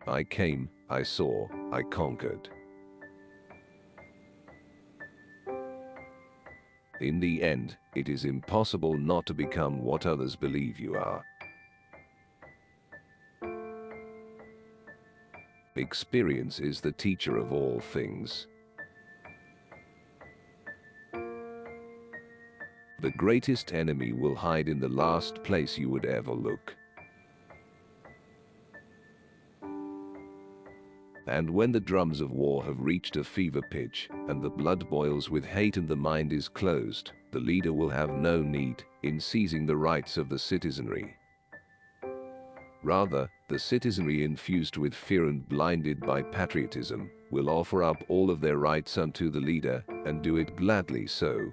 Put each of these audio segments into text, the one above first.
I came, I saw, I conquered. In the end, it is impossible not to become what others believe you are. Experience is the teacher of all things. The greatest enemy will hide in the last place you would ever look. And when the drums of war have reached a fever pitch, and the blood boils with hate and the mind is closed, the leader will have no need in seizing the rights of the citizenry. Rather, the citizenry infused with fear and blinded by patriotism will offer up all of their rights unto the leader, and do it gladly so.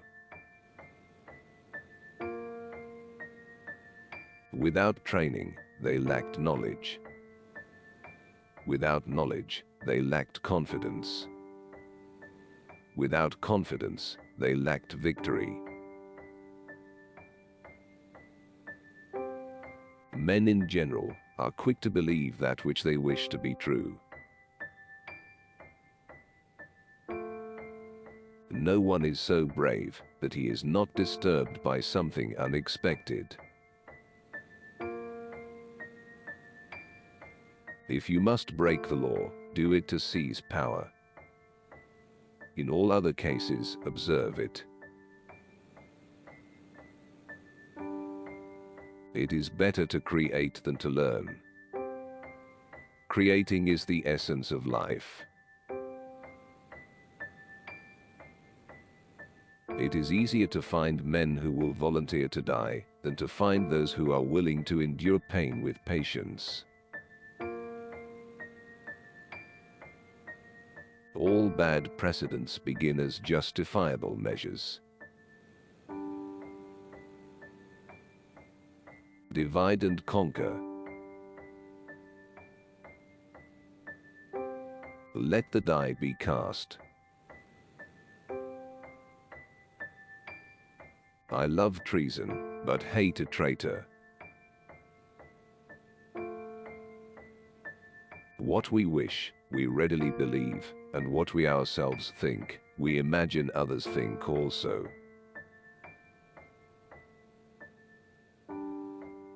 Without training, they lacked knowledge. Without knowledge, they lacked confidence. Without confidence, they lacked victory. Men in general are quick to believe that which they wish to be true. No one is so brave that he is not disturbed by something unexpected. If you must break the law, do it to seize power. In all other cases, observe it. It is better to create than to learn. Creating is the essence of life. It is easier to find men who will volunteer to die than to find those who are willing to endure pain with patience. All bad precedents begin as justifiable measures. Divide and conquer. Let the die be cast. I love treason, but hate a traitor. What we wish, we readily believe, and what we ourselves think, we imagine others think also.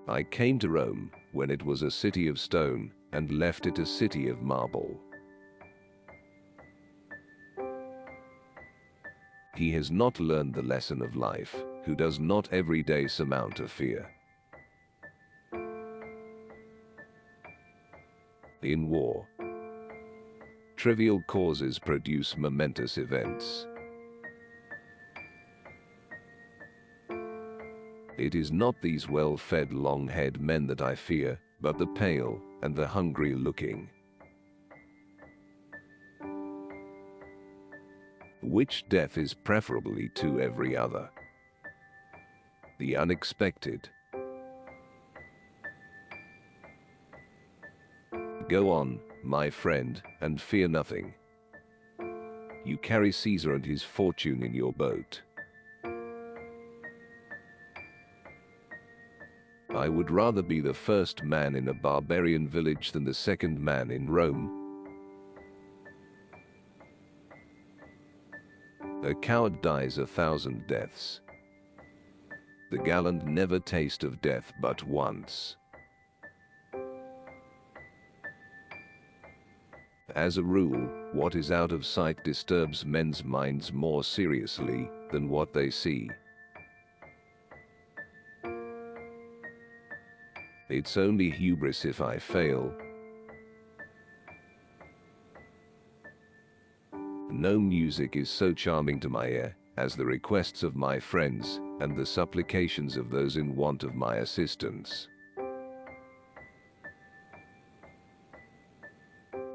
I came to Rome when it was a city of stone, and left it a city of marble. He has not learned the lesson of life, who does not every day surmount a fear. In war, trivial causes produce momentous events. It is not these well-fed long-haired men that I fear, but the pale and the hungry-looking. Which death is preferably to every other? The unexpected. Go on, my friend, and fear nothing. You carry Caesar and his fortune in your boat. I would rather be the first man in a barbarian village than the second man in Rome. A coward dies 1,000 deaths. The gallant never taste of death but once. As a rule, what is out of sight disturbs men's minds more seriously than what they see. It's only hubris if I fail. No music is so charming to my ear as the requests of my friends and the supplications of those in want of my assistance.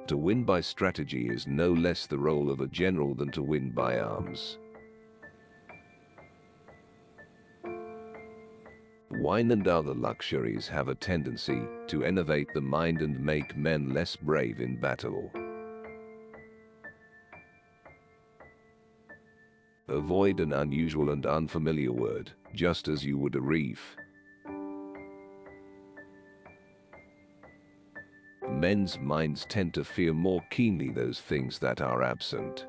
To win by strategy is no less the role of a general than to win by arms. Wine and other luxuries have a tendency to enervate the mind and make men less brave in battle. Avoid an unusual and unfamiliar word, just as you would a reef. Men's minds tend to fear more keenly those things that are absent.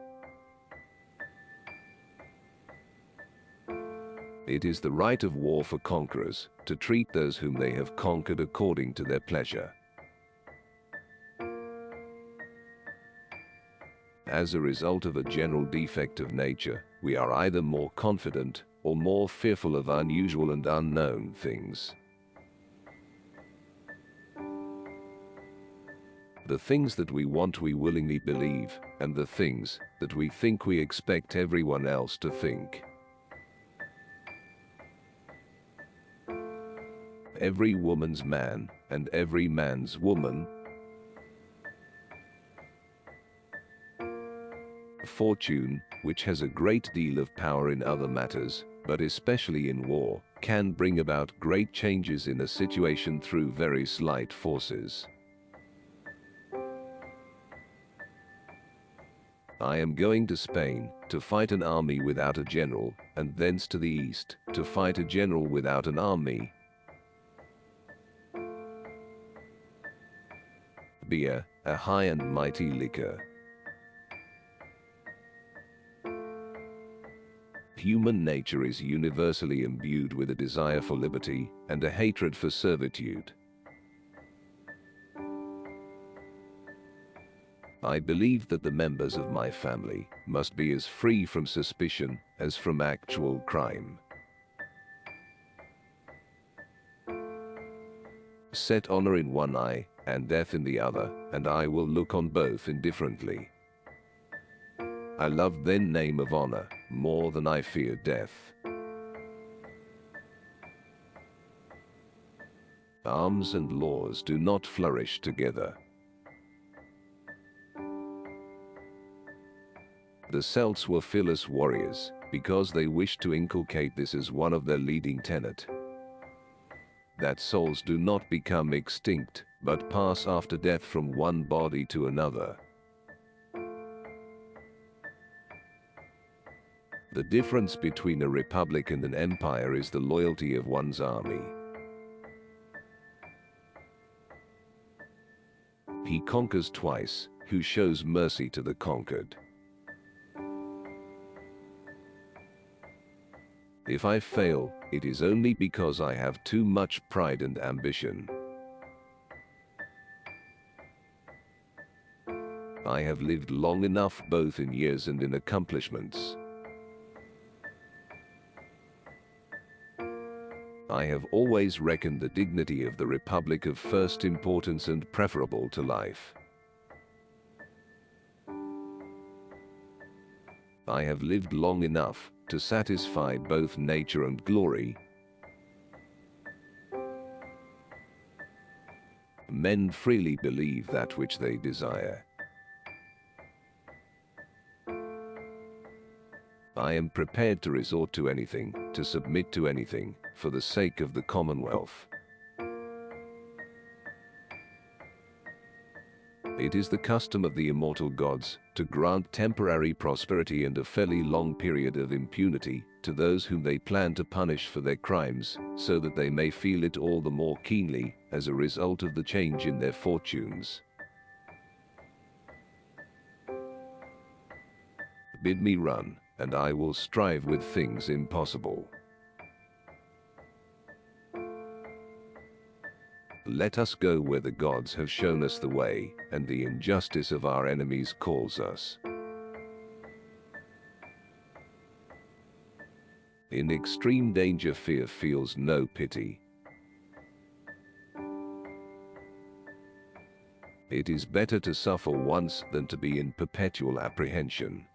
It is the right of war for conquerors to treat those whom they have conquered according to their pleasure. As a result of a general defect of nature, we are either more confident or more fearful of unusual and unknown things. The things that we want we willingly believe, and the things that we think we expect everyone else to think. Every woman's man, and every man's woman. Fortune, which has a great deal of power in other matters, but especially in war, can bring about great changes in a situation through very slight forces. I am going to Spain to fight an army without a general, and thence to the east to fight a general without an army. Beer, a high and mighty liquor. Human nature is universally imbued with a desire for liberty and a hatred for servitude. I believe that the members of my family must be as free from suspicion as from actual crime. Set honor in one eye and death in the other, and I will look on both indifferently. I love the name of honor more than I fear death. Arms and laws do not flourish together. The Celts were fearless warriors because they wished to inculcate this as one of their leading tenet. That souls do not become extinct, but pass after death from one body to another. The difference between a republic and an empire is the loyalty of one's army. He conquers twice, who shows mercy to the conquered. If I fail, it is only because I have too much pride and ambition. I have lived long enough both in years and in accomplishments. I have always reckoned the dignity of the Republic of first importance and preferable to life. I have lived long enough to satisfy both nature and glory. Men freely believe that which they desire. I am prepared to resort to anything, to submit to anything, for the sake of the Commonwealth. It is the custom of the immortal gods to grant temporary prosperity and a fairly long period of impunity to those whom they plan to punish for their crimes, so that they may feel it all the more keenly as a result of the change in their fortunes. Bid me run, and I will strive with things impossible. Let us go where the gods have shown us the way, and the injustice of our enemies calls us. In extreme danger, fear feels no pity. It is better to suffer once than to be in perpetual apprehension.